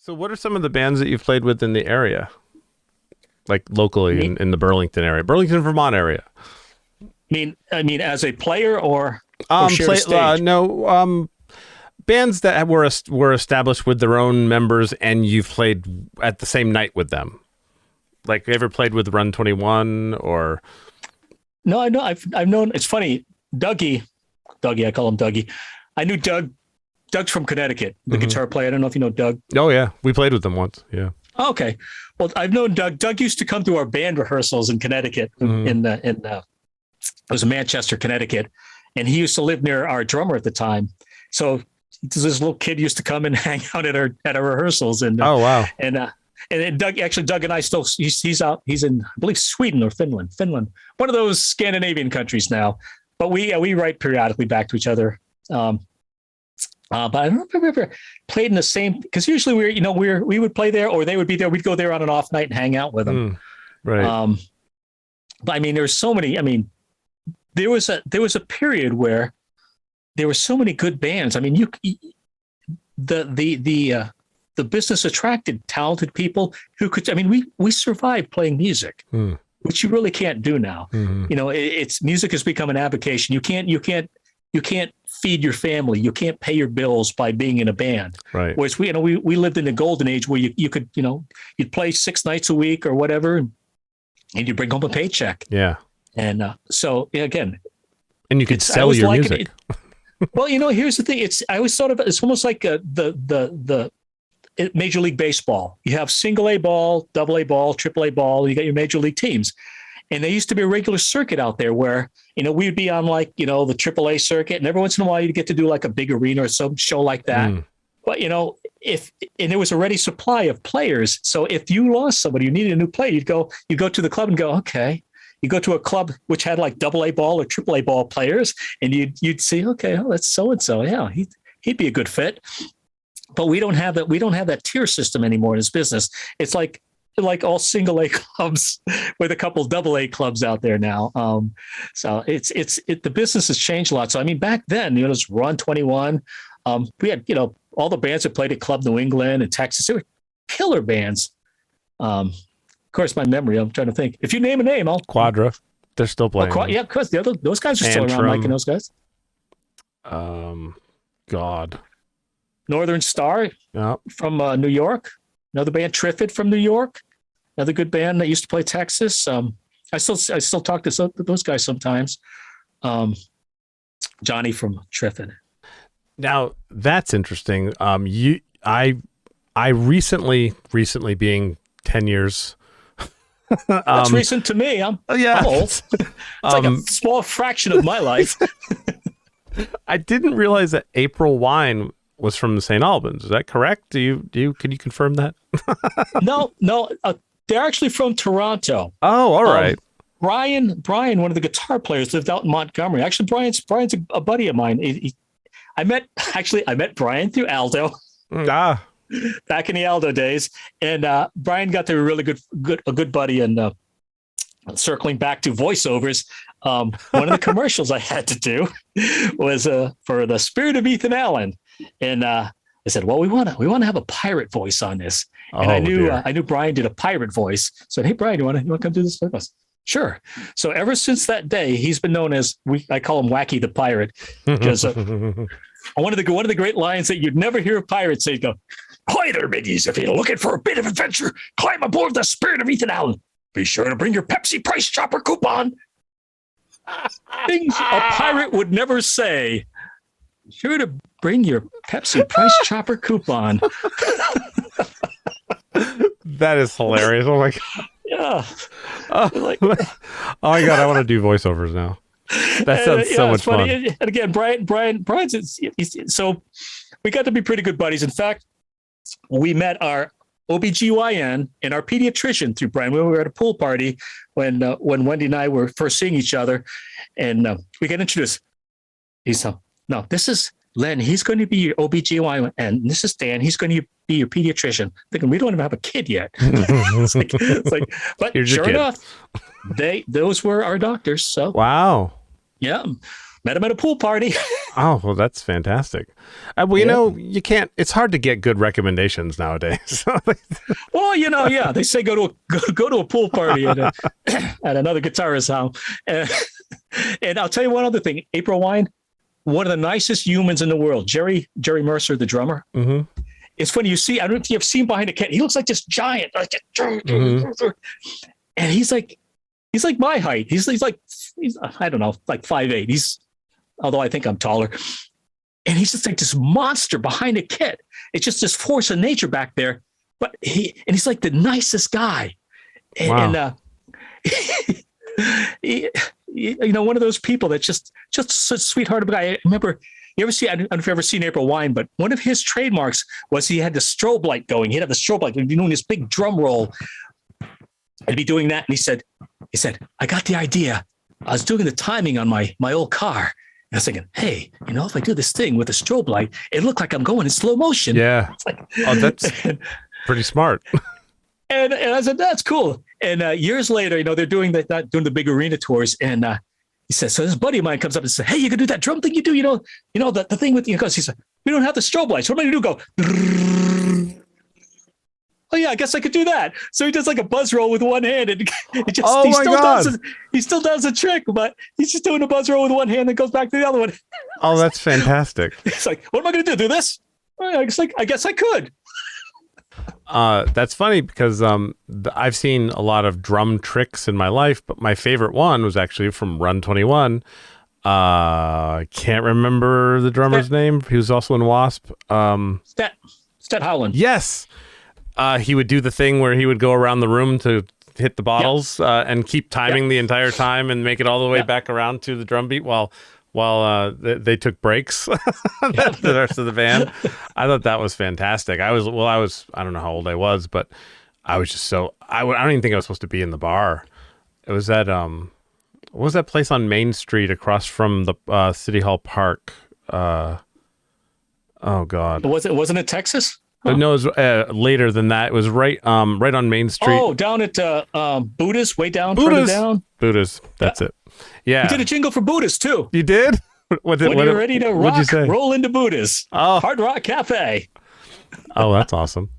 So what are some of the bands that you've played with in the area? Like locally in the Burlington area, Burlington, Vermont area. I mean, as a player or share a stage? Bands that were established with their own members, and you've played at the same night with them. Like, you ever played with Run 21 or? No, I know. I've known. It's funny, Dougie. I call him Dougie. I knew Doug. Doug's from Connecticut, the guitar player. I don't know if you know Doug. Oh yeah, we played with them once. Yeah. Okay. Well, I've known Doug. Doug used to come to our band rehearsals in Connecticut, it was in Manchester, Connecticut, and he used to live near our drummer at the time. So this little kid used to come and hang out at our rehearsals. And oh wow. And Doug and I still he's in, I believe, Sweden or Finland, one of those Scandinavian countries now. But we write periodically back to each other. But I don't know if I've ever played in the same, because usually we would play there or they would be there. We'd go there on an off night and hang out with them. Right. But I mean, there's so many. I mean, there was a period where there were so many good bands. I mean, the business attracted talented people who could. I mean, we survived playing music, which you really can't do now. It's music has become an avocation. You can't feed your family. You can't pay your bills by being in a band. Right. Whereas we lived in the golden age where you could, you'd play 6 nights a week or whatever, and you bring home a paycheck. Yeah. And so again, and you could sell your music. Well, here's the thing. It's almost like the Major League Baseball. You have single A ball, double A ball, triple A ball. You got your major league teams. And there used to be a regular circuit out there where, we'd be on the AAA circuit, and every once in a while you'd get to do like a big arena or some show like that. But, there was a ready supply of players. So if you lost somebody, you needed a new player, you'd go to the club and go, okay. You go to a club which had like AA ball or AAA ball players, and you'd see, okay, that's so-and-so. Yeah, he'd be a good fit. But we don't have that. We don't have that tier system anymore in this business. It's like all single A clubs with a couple AA clubs out there now. So the business has changed a lot. So, I mean, back then, it was Run 21. We had, all the bands that played at Club New England and Texas, they were killer bands. Of course, my memory, I'm trying to think. If you name a name, Quadra. They're still playing. Yeah, of course. Those guys are still around, Mike, and those guys. God. Northern Star from New York. Another band, Triffid from New York. Another good band that used to play Texas. I still talk to those guys sometimes. Johnny from Triffid. Now that's interesting. I recently being 10 years. That's recent to me. I'm old. It's like a small fraction of my life. I didn't realize that April Wine was from St. Albans. Is that correct? Can you confirm that? No. They're actually from Toronto. Oh, all right. Brian, one of the guitar players, lived out in Montgomery. Actually, Brian's a buddy of mine. I met Brian through Aldo. Back in the Aldo days, and Brian got to be a really good buddy. And circling back to voiceovers, one of the commercials I had to do was for the Spirit of Ethan Allen. And I said, well, we want to have a pirate voice on this. And I knew Brian did a pirate voice. So, hey, Brian, you want to come do this with us? Sure. So ever since that day, he's been known as I call him Wacky the Pirate, because one of the great lines that you'd never hear a pirate say, go, "Hi there, middies. If you're looking for a bit of adventure, climb aboard the Spirit of Ethan Allen. Be sure to bring your Pepsi Price Chopper coupon." Things a pirate would never say. Sure to bring your Pepsi Price Chopper coupon. That is hilarious. Oh my God. Yeah. Oh my God. I want to do voiceovers now. That sounds so much fun. And again, Brian's, so we got to be pretty good buddies. In fact, we met our OBGYN and our pediatrician through Brian. We were at a pool party when Wendy and I were first seeing each other, and we got introduced. He's no, this is Len. He's going to be your OBGYN, and this is Dan. He's going to be your pediatrician. Thinking we don't even have a kid yet. it's like, but here's sure enough, those were our doctors. So wow, yeah. Met him at a pool party. Oh, well, that's fantastic. Well, you know, you can't. It's hard to get good recommendations nowadays. Well, you know, yeah, they say go to a pool party at another guitarist's house. And I'll tell you one other thing. April Wine, one of the nicest humans in the world. Jerry Mercer, the drummer. Mm-hmm. It's funny. You see, I don't know if you've seen behind a cat. He looks like this giant, and he's like my height. He's I don't know, like 5'8". Although I think I'm taller. And he's just like this monster behind a kit. It's just this force of nature back there. But he's like the nicest guy. And, wow. you know, one of those people that's just such a sweetheart of a guy. I remember, I don't know if you've ever seen April Wine, but one of his trademarks was he had the strobe light going. He'd have the strobe light. He'd be doing this big drum roll. I'd be doing that. And he said, I got the idea. I was doing the timing on my old car. And I was thinking, hey, you know, if I do this thing with a strobe light, it looked like I'm going in slow motion. Yeah. Oh, that's pretty smart. And I said, that's cool. And years later, you know, they're doing the big arena tours. And he says, so this buddy of mine comes up and says, hey, you can do that drum thing you do, you know, the thing with, he said, we don't have the strobe lights. What am I going to do? Go, oh yeah, I guess I could do that. So he does like a buzz roll with one hand, and he still does the trick, but he's just doing a buzz roll with one hand and goes back to the other one. Oh, that's fantastic. It's like, what am I going to do? Do this? I guess I could. That's funny because I've seen a lot of drum tricks in my life, but my favorite one was actually from Run 21. I can't remember the drummer's name. He was also in Wasp. Stat Howland. Yes. He would do the thing where he would go around the room to hit the bottles and keep timing the entire time and make it all the way back around to the drum beat while they took breaks. The rest of the band. I thought that was fantastic. I don't know how old I was, but I was just I don't even think I was supposed to be in the bar. It was at what was that place on Main Street across from the City Hall Park? Oh God. Wasn't it Texas? Huh. No, it was later than that. It was right on Main Street. Oh, down at Buddha's, way down, further down. Buddha's, that's it. Yeah. We did a jingle for Buddha's too. You did? When you're ready to rock, roll into Buddha's. Oh. Hard Rock Cafe. Oh, that's awesome.